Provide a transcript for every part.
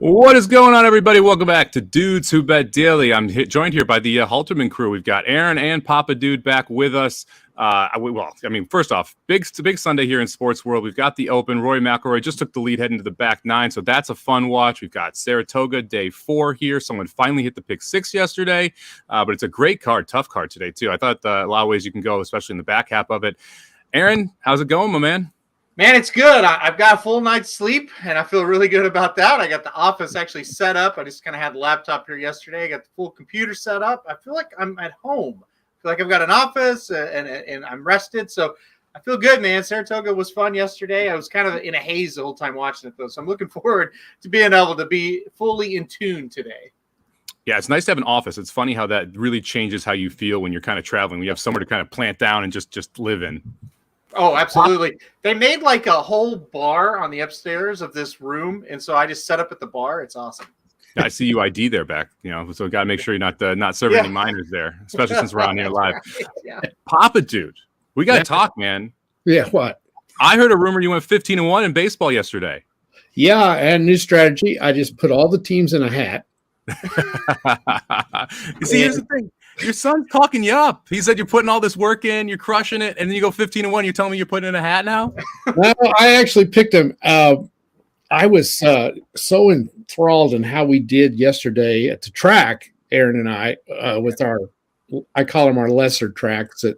What is going on, everybody? Welcome back to Dudes Who Bet Daily. I'm joined here by the Halterman crew. We've got Aaron and Papa Dude back with us. First off, big Sunday here in sports world. We've got the Open. Rory McIlroy just took the lead heading to the back nine, so that's a fun watch. We've got Saratoga day 4 here. Someone finally hit the pick 6 yesterday, but it's a great card, tough card today too. I thought a lot of ways you can go, especially in the back half of it. Aaron, how's it going, my man? Man, it's good. I've got a full night's sleep, and I feel really good about that. I got the office actually set up. I just kind of had the laptop here yesterday. I got the full computer set up. I feel like I'm at home. I feel like I've got an office, and I'm rested. So I feel good, man. Saratoga was fun yesterday. I was kind of in a haze the whole time watching it, though. So I'm looking forward to being able to be fully in tune today. Yeah, it's nice to have an office. It's funny how that really changes how you feel when you're kind of traveling. You have somewhere to kind of plant down and just live in. Oh, absolutely. They made like a whole bar on the upstairs of this room, and so I just set up at the bar. It's awesome. I see you ID there back, so got to make sure you're not serving any minors there, especially since we're on here live. Right. Yeah. Papa Dude, we got to talk, man. Yeah, what? I heard a rumor you went 15-1 in baseball yesterday. Yeah, and new strategy. I just put all the teams in a hat. You see, here's the thing. Your son's talking you up. He said you're putting all this work in, you're crushing it, and then you go 15-1. You're telling me you're putting in a hat now? Well, I actually picked him. I was so enthralled in how we did yesterday at the track, Aaron and I, with I call them our lesser tracks that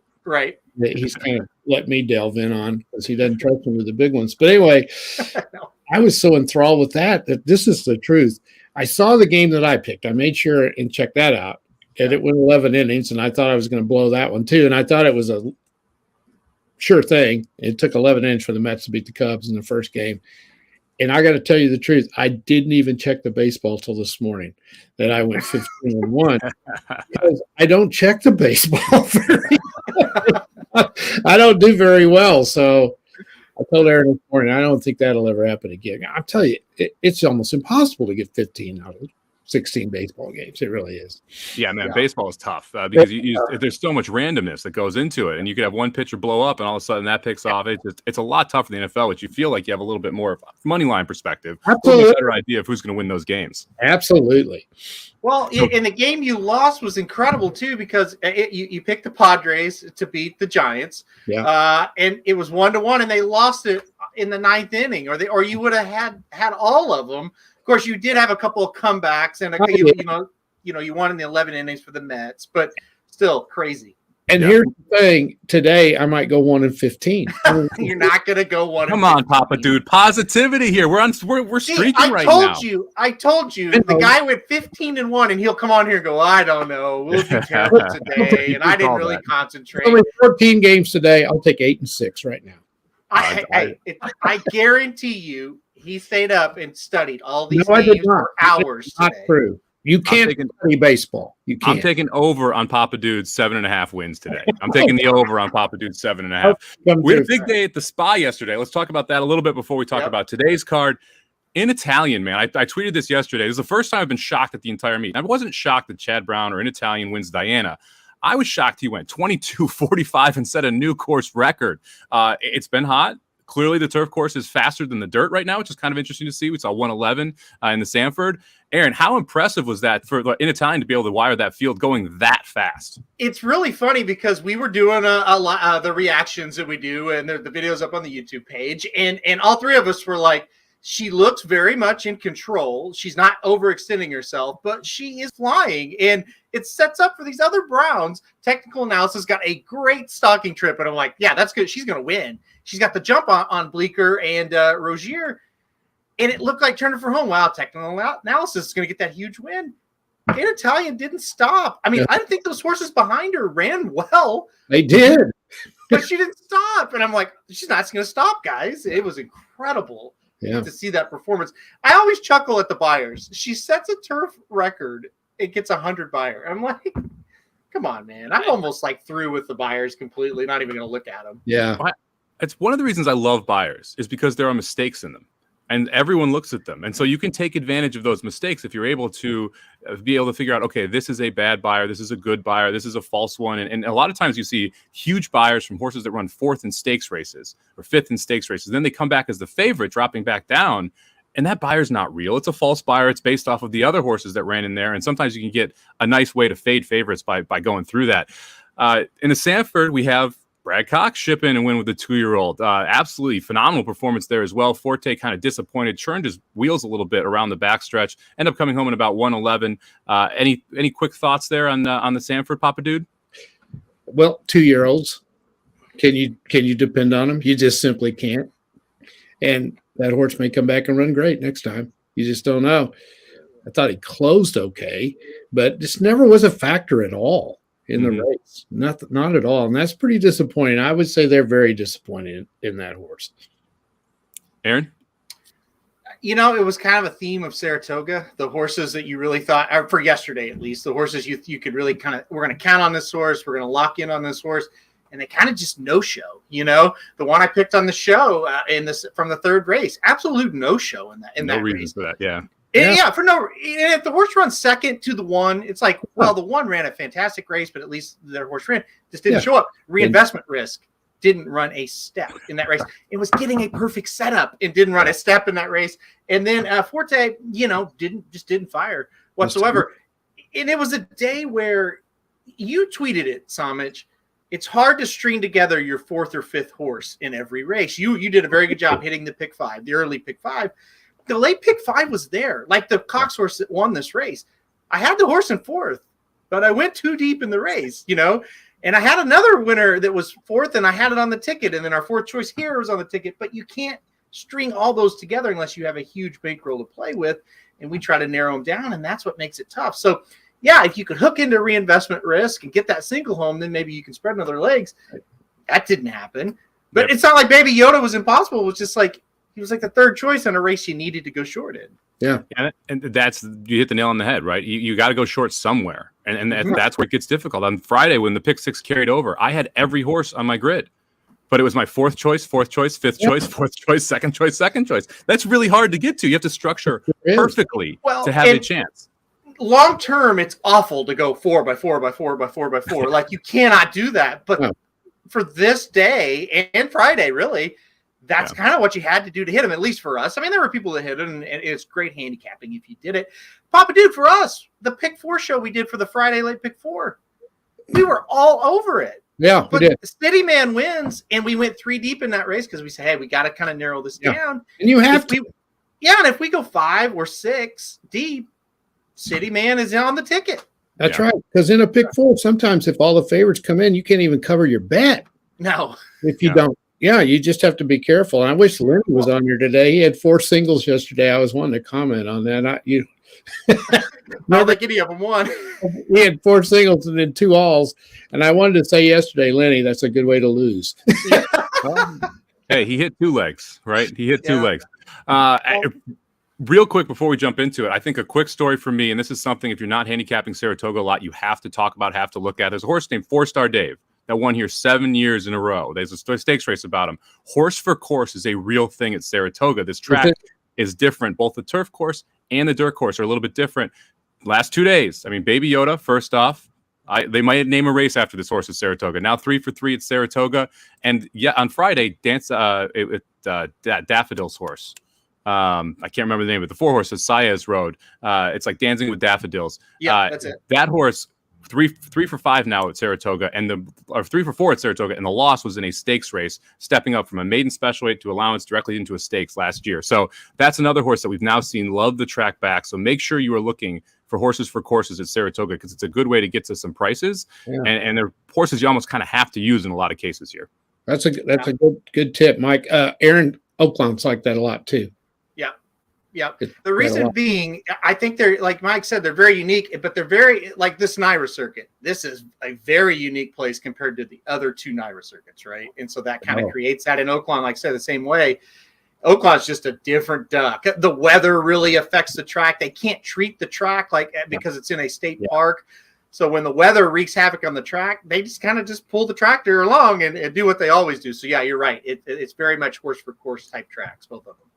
he's kind of let me delve in on because he doesn't trust me with the big ones. But anyway, no. I was so enthralled with that this is the truth. I saw the game that I picked. I made sure and checked that out. And it went 11 innings, and I thought I was going to blow that one too. And I thought it was a sure thing. It took 11 innings for the Mets to beat the Cubs in the first game. And I got to tell you the truth, I didn't even check the baseball till this morning that I went 15-1 because I don't check the baseball I don't do very well. So I told Aaron this morning, I don't think that'll ever happen again. I'll tell you, it's almost impossible to get 15 out of 16 baseball games. It really is. Yeah, man, baseball is tough because there's so much randomness that goes into it, and you could have one pitcher blow up, and all of a sudden that picks off. It's a lot tougher than the NFL, which you feel like you have a little bit more of a money line perspective. Absolutely, a better idea of who's going to win those games. Absolutely. Well, in the game you lost was incredible too because you picked the Padres to beat the Giants, and it was 1-1, and they lost it in the 9th inning, or you would have had all of them. Of course, you did have a couple of comebacks, and you won in the 11 innings for the Mets, but still crazy. And here's the thing: today I might go 1-15. You're not going to go 1. Come on, Papa Dude, positivity here. We're streaking right now. I told you, the guy went 15-1, and he'll come on here and go, I don't know, we'll do terrible today, and I didn't really concentrate. Only 14 games today. I'll take 8-6 right now. I guarantee you. He stayed up and studied all these games for hours. Not true. You can't study baseball. You can't. I'm taking over on Papa Dude's 7.5 wins today. I'm taking the over on Papa Dude's 7.5. We had a big day at the spa yesterday. Let's talk about that a little bit before we talk about today's card. In Italian, man, I tweeted this yesterday. This is the first time I've been shocked at the entire meet. I wasn't shocked that Chad Brown or In Italian wins Diana. I was shocked he went 22-45 and set a new course record. It's been hot. Clearly, the turf course is faster than the dirt right now, which is kind of interesting to see. We saw 111 in the Sanford. Aaron, how impressive was that for In Italian to be able to wire that field going that fast? It's really funny because we were doing a lot the reactions that we do, and the videos up on the YouTube page, and all three of us were like, she looks very much in control. She's not overextending herself, but she is flying, and it sets up for these other Browns. Technical analysis got a great stalking trip, and I'm like, yeah, that's good. She's going to win. She's got the jump on Bleecker and Rozier, and it looked like turning for home. Wow, technical analysis is going to get that huge win. In Italian didn't stop. I mean, I didn't think those horses behind her ran well. They did. But she didn't stop. And I'm like, she's not going to stop, guys. It was incredible. To see that performance. I always chuckle at the buyers. She sets a turf record. It gets 100 buyer. I'm like, come on, man. I'm almost like through with the buyers completely. Not even going to look at them. Yeah. It's one of the reasons I love buyers is because there are mistakes in them. And everyone looks at them. And so you can take advantage of those mistakes if you're able to figure out, okay, this is a bad buyer. This is a good buyer. This is a false one. And a lot of times you see huge buyers from horses that run 4th in stakes races or 5th in stakes races. Then they come back as the favorite, dropping back down. And that buyer's not real. It's a false buyer. It's based off of the other horses that ran in there. And sometimes you can get a nice way to fade favorites by going through that. In the Sanford, we have Brad Cox ship in and win with the 2-year-old. Absolutely phenomenal performance there as well. Forte kind of disappointed, churned his wheels a little bit around the backstretch. Ended up coming home in about 111. Any quick thoughts there on the Sanford, Papa Dude? Well, 2-year-olds, can you depend on them? You just simply can't. And that horse may come back and run great next time. You just don't know. I thought he closed okay, but this never was a factor at all in the race. Not at all. And that's pretty disappointing. I would say they're very disappointed in that horse. Aaron? You know, it was kind of a theme of Saratoga. The horses that you really thought, or for yesterday at least, the horses you could really kind of, we're going to count on this horse. We're going to lock in on this horse. And they kind of just no-show, you know. The one I picked on the show from the third race, absolute no-show in that no race. reason for that, yeah. For no. If the horse runs second to the one, it's like, well, the one ran a fantastic race, but at least their horse ran just didn't show up. Reinvestment risk didn't run a step in that race. It was getting a perfect setup and didn't run a step in that race. And then Forte, you know, didn't fire whatsoever. And it was a day where you tweeted it, Somich. It's hard to string together your fourth or fifth horse in every race. You did a very good job hitting the pick 5, the early pick 5. The late pick 5 was there, like the Cox horse that won this race. I had the horse in fourth, but I went too deep in the race, you know. And I had another winner that was fourth, and I had it on the ticket. And then our fourth choice here was on the ticket. But you can't string all those together unless you have a huge bankroll to play with. And we try to narrow them down, and that's what makes it tough. So, yeah, if you could hook into reinvestment risk and get that single home, then maybe you can spread another legs. That didn't happen. But It's not like Baby Yoda was impossible. It was just like he was like the third choice on a race you needed to go short in. Yeah. And that's, you hit the nail on the head, right? You got to go short somewhere. And that's where it gets difficult. On Friday, when the pick 6 carried over, I had every horse on my grid. But it was my fourth choice, fifth choice, fourth choice, second choice. That's really hard to get to. You have to structure perfectly to have a chance. Long term, it's awful to go 4 by 4 by 4 by 4 by 4. Like, you cannot do that. But for this day and Friday, really, that's kind of what you had to do to hit him, at least for us. I mean, there were people that hit it, and it's great handicapping if you did it. Papa Dude, for us, the pick 4 show we did for the Friday late pick 4, we were all over it. Yeah, but City Man wins, and we went 3 deep in that race because we said, hey, we got to kind of narrow this down. And you have to. And if we go 5 or 6 deep, City Man is on the ticket. That's right. Because in a pick 4, sometimes if all the favorites come in, you can't even cover your bet. No. If you don't. Yeah, you just have to be careful. And I wish Lenny was on here today. He had 4 singles yesterday. I was wanting to comment on that. Not like any of them won. He had 4 singles and then 2 alls. And I wanted to say yesterday, Lenny, that's a good way to lose. Hey, he hit 2 legs, right? He hit 2 legs. Real quick before we jump into it, I think a quick story for me, and this is something if you're not handicapping Saratoga a lot, you have to talk about, have to look at. There's a horse named 4-Star Dave that won here 7 years in a row. There's a stakes race about him. Horse for course is a real thing at Saratoga. This track is different. Both the turf course and the dirt course are a little bit different. Last 2 days, I mean, Baby Yoda, first off, they might name a race after this horse at Saratoga. Now 3 for 3 at Saratoga. And on Friday, Daffodil's horse. I can't remember the name of it. The 4 horses Saez rode. It's like Dancing with Daffodils. Yeah, that's it. That horse, 3 for 5 now at Saratoga, or 3 for 4 at Saratoga, and the loss was in a stakes race, stepping up from a maiden special weight to allowance directly into a stakes last year. So that's another horse that we've now seen love the track back. So make sure you are looking for horses for courses at Saratoga because it's a good way to get to some prices, and they're horses you almost kind of have to use in a lot of cases here. That's a good tip, Mike. Aaron Oakland's like that a lot too. Yeah. The reason being, I think they're, like Mike said, they're very unique, but they're very, like this NYRA circuit. This is a very unique place compared to the other 2 NYRA circuits, right? And so that kind of creates that. In Oakland, like I said, the same way. Oakland's just a different duck. The weather really affects the track. They can't treat the track because it's in a state park. So when the weather wreaks havoc on the track, they just kind of just pull the tractor along and do what they always do. So, yeah, you're right. It's very much horse for course type tracks, both of them.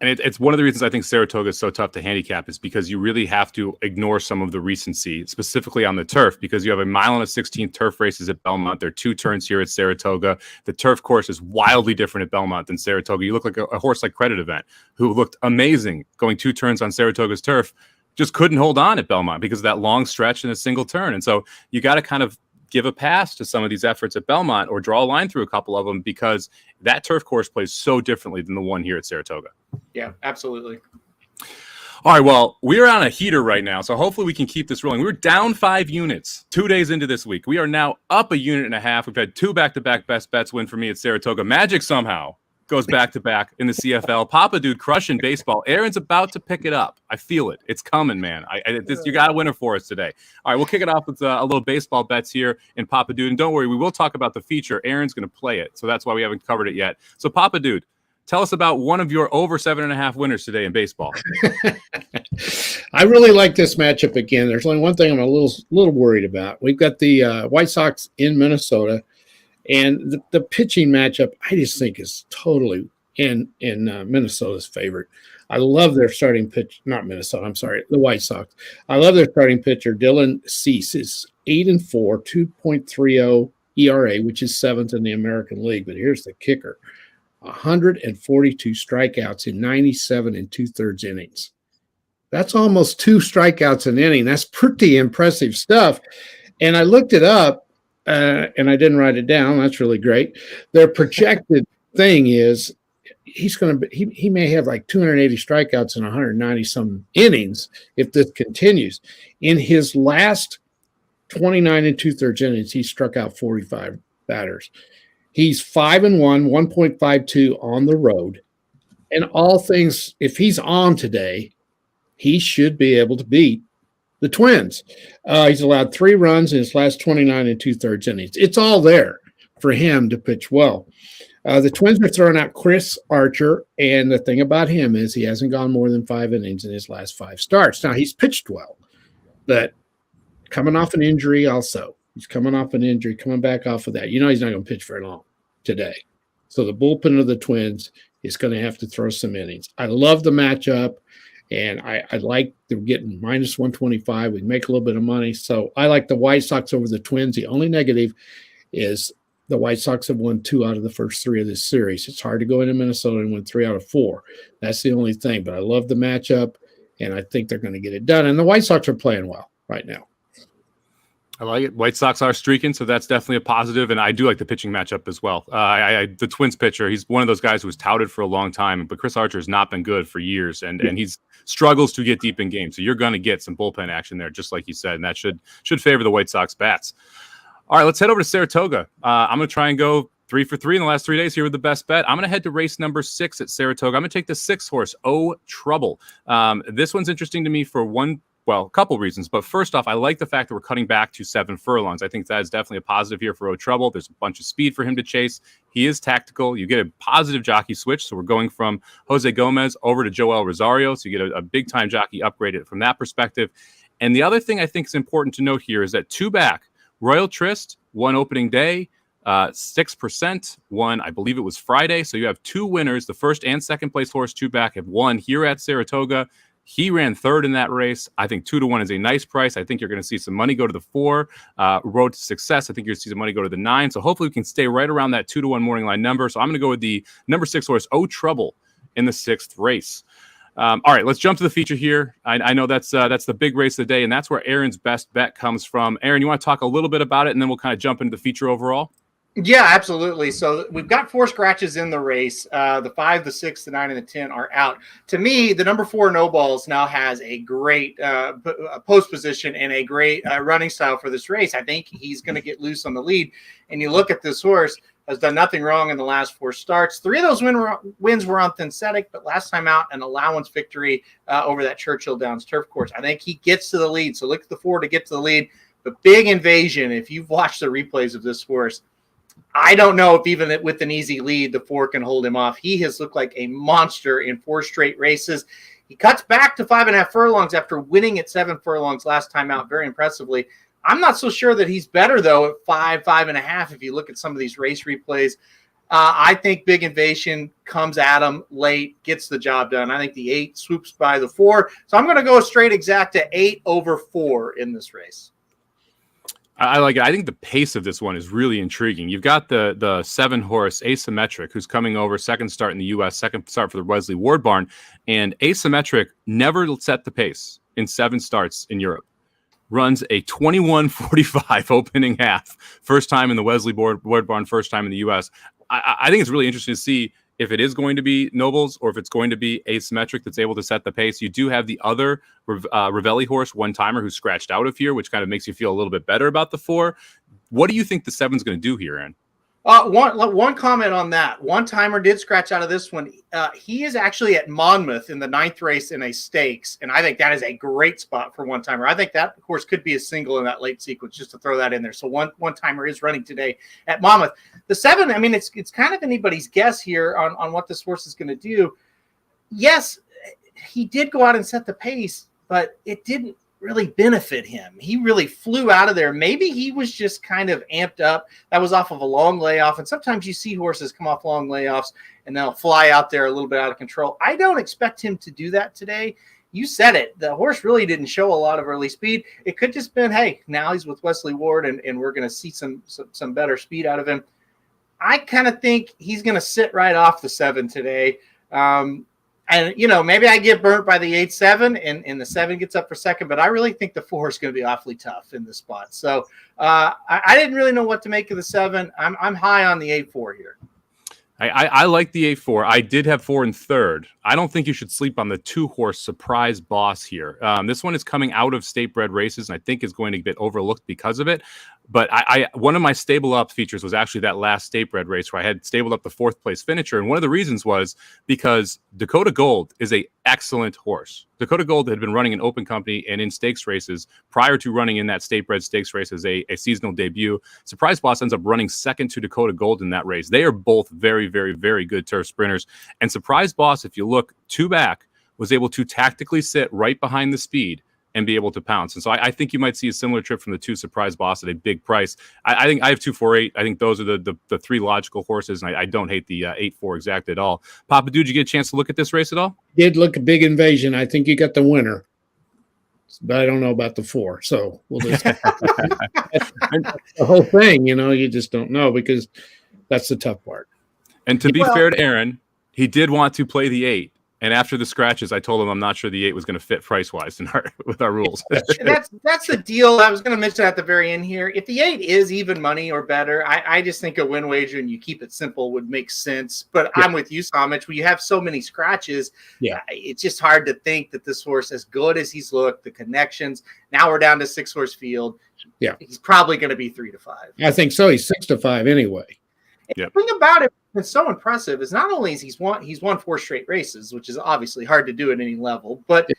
And it's one of the reasons I think Saratoga is so tough to handicap is because you really have to ignore some of the recency, specifically on the turf, because you have a 1.16 turf races at Belmont. There are 2 turns here at Saratoga. The turf course is wildly different at Belmont than Saratoga. You look like a horse like Credit Event, who looked amazing going 2 turns on Saratoga's turf, just couldn't hold on at Belmont because of that long stretch and a single turn. And so you got to kind of give a pass to some of these efforts at Belmont or draw a line through a couple of them because that turf course plays so differently than the one here at Saratoga. Yeah, absolutely. All right, well, we're on a heater right now, so hopefully we can keep this rolling. We were down 5 units 2 days into this week. We are now up 1.5 units. We've had 2 back-to-back best bets win for me at Saratoga. Magic somehow goes back-to-back in the CFL. Papa Dude crushing baseball. Aaron's about to pick it up. I feel it. It's coming, man. You got a winner for us today. All right, we'll kick it off with a little baseball bets here in Papa Dude. And don't worry, we will talk about the feature. Aaron's going to play it, so that's why we haven't covered it yet. So, Papa Dude, tell us about one of your over 7.5 winners today in baseball. I really like this matchup again. There's only one thing I'm a little worried about. We've got the White Sox in Minnesota. And the pitching matchup, I just think is totally in Minnesota's favorite. I love their starting pitch. Not Minnesota, I'm sorry, the White Sox. I love their starting pitcher, Dylan Cease. Is 8-4, 2.30 ERA, which is 7th in the American League. But here's the kicker: 142 strikeouts in 97 2/3 innings. That's almost 2 strikeouts an inning. That's pretty impressive stuff. And I looked it up. And I didn't write it down. That's really great. Their projected thing is he may have like 280 strikeouts in 190 some innings if this continues. In his last 29 2/3 innings, he struck out 45 batters. He's 5-1, 1.52 on the road. And all things, if he's on today, he should be able to beat the Twins. He's allowed 3 runs in his last 29 2/3 innings. It's all there for him to pitch well. The Twins are throwing out Chris Archer, and the thing about him is he hasn't gone more than 5 innings in his last 5 starts. Now, he's pitched well, but coming off an injury also. He's coming off an injury, coming back off of that. He's not going to pitch very long today. So the bullpen of the Twins is going to have to throw some innings. I love the matchup. And I like they're getting minus 125. We make a little bit of money. So I like the White Sox over the Twins. The only negative is the White Sox have won 2 out of the first 3 of this series. It's hard to go into Minnesota and win 3 out of 4. That's the only thing. But I love the matchup, and I think they're going to get it done. And the White Sox are playing well right now. I like it. White Sox are streaking, so that's definitely a positive, and I do like the pitching matchup as well. The Twins pitcher, he's one of those guys who was touted for a long time, but Chris Archer has not been good for years, and he's struggles to get deep in games. So you're going to get some bullpen action there, just like you said, and that should favor the White Sox bats. All right, let's head over to Saratoga. I'm going to try and go 3 for 3 in the last 3 days here with the best bet. I'm going to head to race number 6 at Saratoga. I'm going to take the 6th horse, Oh Trouble. This one's interesting to me for a couple reasons. But first off, I like the fact that we're cutting back to 7 furlongs. I think that is definitely a positive here for Oh Trouble. There's a bunch of speed for him to chase. He is tactical. You get a positive jockey switch. So we're going from Jose Gomez over to Joel Rosario. So you get a big-time jockey upgraded from that perspective. And the other thing I think is important to note here is that 2 back, Royal Tryst won opening day, 6% won, I believe it was Friday. So you have 2 winners. The first and second place horse 2 back have won here at Saratoga. He ran 3rd in that race. I think 2-1 is a nice price. I think you're going to see some money go to the 4. Road to Success, I think you're going to see some money go to the 9. So hopefully we can stay right around that 2-1 morning line number. So I'm going to go with the number 6 horse, Oh Trouble, in the 6th race. All right, let's jump to the feature here. I know that's the big race of the day, and that's where Aaron's best bet comes from. Aaron, you want to talk a little bit about it, and then we'll kind of jump into the feature overall? Yeah, absolutely. So we've got 4 scratches in the race. The 5, the 6, the 9, and the 10 are out. To me, the number 4 No Balls now has a great post position and a great running style for this race. I think he's going to get loose on the lead. And you look at this horse, has done nothing wrong in the last 4 starts. 3 of those wins were on synthetic, but last time out, an allowance victory over that Churchill Downs turf course. I think he gets to the lead. So look at the 4 to get to the lead. But big invasion, if you've watched the replays of this horse, I don't know if even with an easy lead, the 4 can hold him off. He has looked like a monster in 4 straight races. He cuts back to 5.5 furlongs after winning at 7 furlongs last time out very impressively. I'm not so sure that he's better, though, at 5.5. If you look at some of these race replays, I think Big Invasion comes at him late, gets the job done. I think the 8 swoops by the 4. So I'm going to go straight Exacta 8 over 4 in this race. I like it. I think the pace of this one is really intriguing. You've got the 7-horse Asymmetric, who's coming over, second start in the U.S., second start for the Wesley Ward barn. And Asymmetric never set the pace in 7 starts in Europe. Runs a 21:45 opening half. First time in the Wesley Ward barn, first time in the U.S. I think it's really interesting to see if it is going to be Nobles or if it's going to be Asymmetric that's able to set the pace. You do have the other Ravelli horse, One-Timer, who's scratched out of here, which kind of makes you feel a little bit better about the 4. What do you think the 7's going to do here, Aaron? One comment on that. One-Timer did scratch out of this one. He is actually at Monmouth in the 9th race in a stakes, and I think that is a great spot for One-Timer. I think that, of course, could be a single in that late sequence, just to throw that in there. So One-Timer is running today at Monmouth. The 7, I mean, it's kind of anybody's guess here on what this horse is going to do. Yes, he did go out and set the pace, but it didn't really benefit him. He really flew out of there. Maybe he was just kind of amped up. That was off of a long layoff. And sometimes you see horses come off long layoffs and they'll fly out there a little bit out of control. I don't expect him to do that today. You said it. The horse really didn't show a lot of early speed. It could just been, hey, now he's with Wesley Ward and we're going to see some better speed out of him. I kind of think he's going to sit right off the 7 today. And, you know, maybe I get burnt by the 8-7 and the 7 gets up for second, but I really think the 4 is going to be awfully tough in this spot. So I didn't really know what to make of the 7. I'm high on the 8-4 here. I like the 8-4. I did have 4 in third. I don't think you should sleep on the 2-horse Surprise Boss here. This one is coming out of state bred races, and I think is going to get overlooked because of it. But one of my stable up features was actually that last state bred race where I had stabled up the 4th place finisher. And one of the reasons was because Dakota Gold is an excellent horse. Dakota Gold had been running in open company and in stakes races prior to running in that state bred stakes race as a seasonal debut. Surprise Boss ends up running second to Dakota Gold in that race. They are both very, very, very good turf sprinters. And Surprise Boss, if you look 2 back, was able to tactically sit right behind the speed and be able to pounce. And so I think you might see a similar trip from the 2 Surprise Boss at a big price. I think I have 2, 4, 8. I think those are the 3 logical horses, and I don't hate the 8-4 Exacta at all. Papa, did you get a chance to look at this race at all? Did look at Big Invasion. I think you got the winner, but I don't know about the 4. So we'll just that's the whole thing. You know, you just don't know because that's the tough part. And to be fair to Aaron, he did want to play the 8. And after the scratches, I told him I'm not sure the 8 was going to fit price-wise with our rules. That's the deal. I was going to mention at the very end here. If the 8 is even money or better, I just think a win wager and you keep it simple would make sense. But yeah. I'm with you, Somich. When you have so many scratches, it's just hard to think that this horse, as good as he's looked, the connections. Now we're down to 6-horse field. Yeah, he's probably going to be 3-5. I think so. He's 6-5 anyway. The thing about it that's so impressive is not only is he's won 4 straight races, which is obviously hard to do at any level, but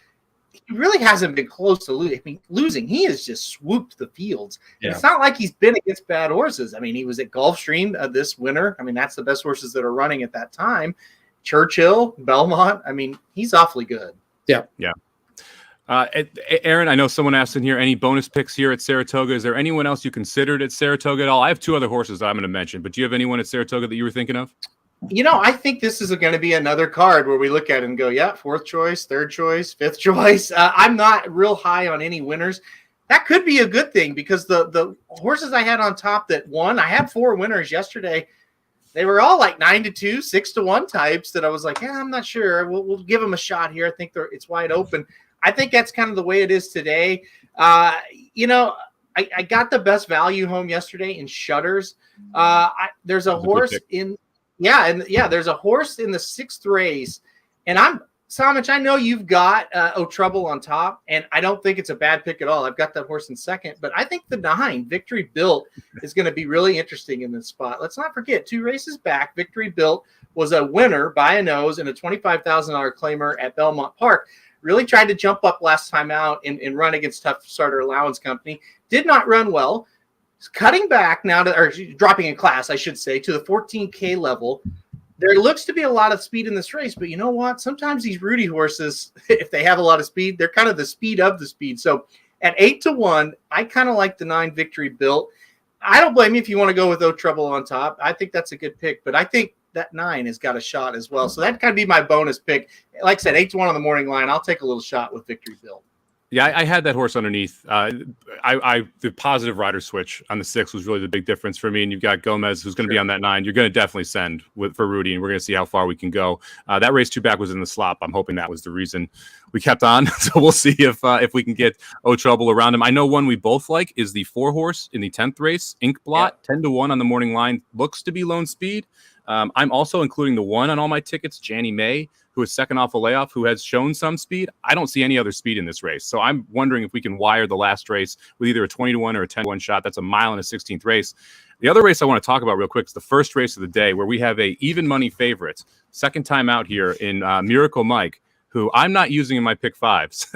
he really hasn't been close to losing. He has just swooped the fields. Yeah. It's not like he's been against bad horses. I mean, he was at Gulfstream this winter. I mean, that's the best horses that are running at that time. Churchill, Belmont. I mean, he's awfully good. Yeah. Yeah. Aaron, I know someone asked in here, any bonus picks here at Saratoga? Is there anyone else you considered at Saratoga at all? I have 2 other horses that I'm going to mention, but do you have anyone at Saratoga that you were thinking of? You know, I think this is going to be another card where we look at it and go, yeah, 4th choice, 3rd choice, 5th choice. I'm not real high on any winners. That could be a good thing because the horses I had on top that won, I had 4 winners yesterday. They were all like 9-2, 6-1 types that I was like, I'm not sure. We'll give them a shot here. I think it's wide open. I think that's kind of the way it is today. You know, I got the best value home yesterday in Shutters. There's a horse there's a horse in the 6th race. And Somich, I know you've got Trouble on top, and I don't think it's a bad pick at all. I've got that horse in 2nd, but I think the 9, Victory Built, is going to be really interesting in this spot. Let's not forget, 2 races back, Victory Built was a winner by a nose in a $25,000 claimer at Belmont Park. Really tried to jump up last time out and run against Tough Starter Allowance Company. Did not run well. Cutting back now or dropping in class, I should say, to the 14K level. There looks to be a lot of speed in this race, but you know what? Sometimes these Rudy horses, if they have a lot of speed, they're kind of the speed of the speed. So at 8-1, I kind of like the 9 Victory Built. I don't blame you if you want to go with O Trouble on top. I think that's a good pick, but I think that 9 has got a shot as well. So that kind of be my bonus pick. Like I said, 8-1 on the morning line. I'll take a little shot with Victory Bill. Yeah, I had that horse underneath. The positive rider switch on the 6 was really the big difference for me. And you've got Gomez, who's going to be on that 9. You're going to definitely send for Rudy, and we're going to see how far we can go. That race 2 back was in the slop. I'm hoping that was the reason we kept on. So we'll see if we can get O Trouble around him. I know one we both like is the 4 horse in the 10th race, Ink Blot, 10-1 on the morning line. Looks to be lone speed. I'm also including the 1 on all my tickets, Janny May, who is second off a layoff, who has shown some speed. I don't see any other speed in this race. So I'm wondering if we can wire the last race with either a 20-1 or a 10-1 shot. That's a mile and a 16th race. The other race I want to talk about real quick is the first race of the day, where we have a even money favorite, second time out here in Miracle Mike, who I'm not using in my pick 5s.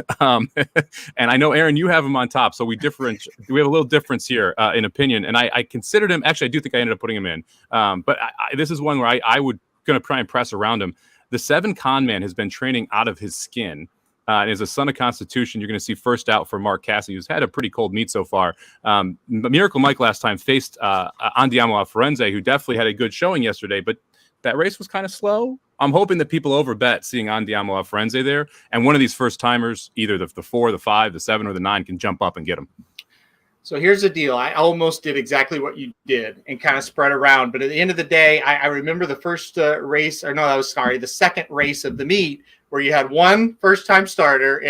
And I know, Aaron, you have him on top. So we have a little difference here in opinion. And I considered him. Actually, I do think I ended up putting him in. But this is one where I would going to try and press around him. The 7 Con Man has been training out of his skin. And as a son of Constitution, you're going to see first out for Mark Cassidy, who's had a pretty cold meet so far. Miracle Mike last time faced Andiamo Firenze, who definitely had a good showing yesterday, but that race was kind of slow. I'm hoping that people overbet seeing Andiamo Firenze there, and one of these first timers, either the 4, the 5, the 7, or the 9, can jump up and get him. So here's the deal. I almost did exactly what you did and kind of spread around. But at the end of the day, I remember the first race, or no, the second race of the meet, where you had one first-time starter,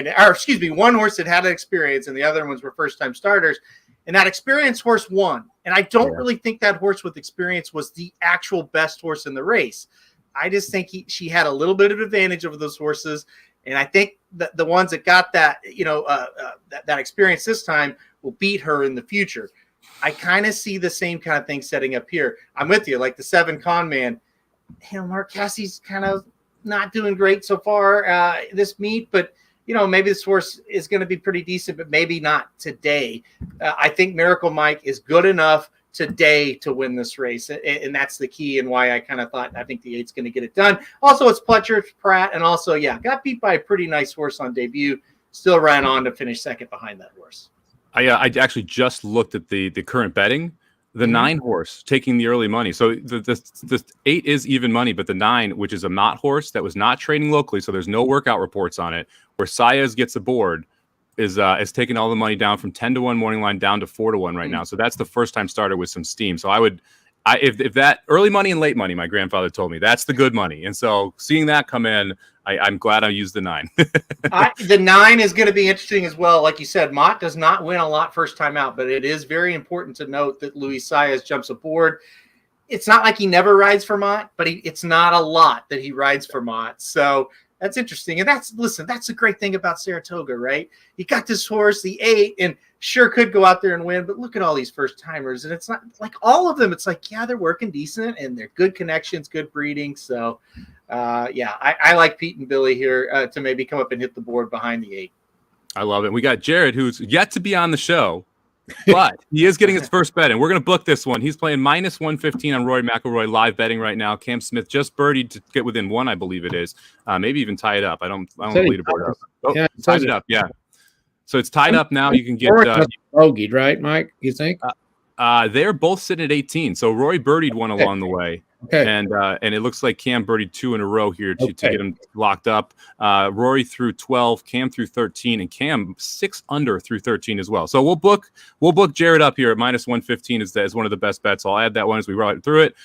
one horse that had an experience, and the other ones were first-time starters. And that experienced horse won. And I don't really think that horse with experience was the actual best horse in the race. I just think she had a little bit of advantage over those horses. And I think that the ones that got that, that experience this time will beat her in the future. I kind of see the same kind of thing setting up here. I'm with you, like the 7 Con Man. Mark Cassie's kind of not doing great so far this meet, but maybe this horse is going to be pretty decent, but maybe not today. I think Miracle Mike is good enough today to win this race, and that's the key, and why I kind of thought I think the 8's going to get it done. Also, it's Pletcher Pratt, and also, got beat by a pretty nice horse on debut. Still ran on to finish second behind that horse. I actually just looked at the current betting. The 9 horse taking the early money. So the 8 is even money, but the 9, which is a Mott horse that was not training locally, so there's no workout reports on it, where Saez gets aboard, is taking all the money down from 10-1 morning line down to 4-1 right now. So that's the first time starter with some steam. So if that early money and late money, my grandfather told me, that's the good money. And so seeing that come in, I'm glad I used the 9. The 9 is going to be interesting as well. Like you said, Mott does not win a lot first time out, but it is very important to note that Luis Saez jumps aboard. It's not like he never rides for Mott, but it's not a lot that he rides for Mott. So that's interesting. And that's the great thing about Saratoga, right? You got this horse, the 8, and sure could go out there and win, but look at all these first timers. And it's not like all of them. It's like, they're working decent and they're good connections, good breeding. So I like Pete and Billy here to maybe come up and hit the board behind the 8. I love it. We got Jared, who's yet to be on the show, but he is getting his first bet, and we're going to book this one. He's playing minus 115 on Rory McIlroy live betting right now. Cam Smith just birdied to get within 1, I believe it is. Maybe even tie it up. I don't lead the board up. Oh, tied it up. Yeah. So it's tied up now. You can get bogeyed, right, Mike? You think? They're both sitting at 18. So Rory birdied 1 along the way. Okay. And it looks like Cam birdied 2 in a row here to get him locked up. Rory through 12, Cam through 13, and Cam 6 under through 13 as well. So we'll book Jared up here at minus 115 as one of the best bets. I'll add that one as we ride through it.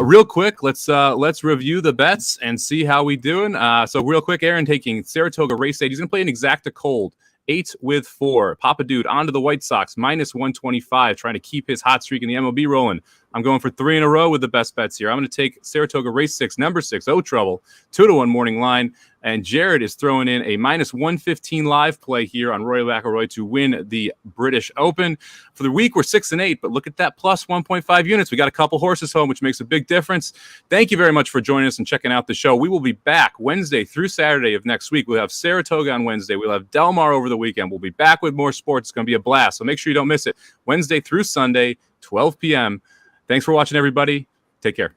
Real quick, let's review the bets and see how we doing. So real quick, Aaron taking Saratoga race 8. He's going to play an Exacta cold. 8 with 4. Papa Dude onto the White Sox, minus 125, trying to keep his hot streak in the MLB rolling. I'm going for 3 in a row with the best bets here. I'm going to take Saratoga race 6, number 6, O Trouble, 2-1 morning line. And Jared is throwing in a minus 115 live play here on Rory McIlroy to win the British Open. For the week, we're 6-8, but look at that plus 1.5 units. We got a couple horses home, which makes a big difference. Thank you very much for joining us and checking out the show. We will be back Wednesday through Saturday of next week. We'll have Saratoga on Wednesday. We'll have Del Mar over the weekend. We'll be back with more sports. It's going to be a blast, so make sure you don't miss it. Wednesday through Sunday, 12 p.m. Thanks for watching, everybody. Take care.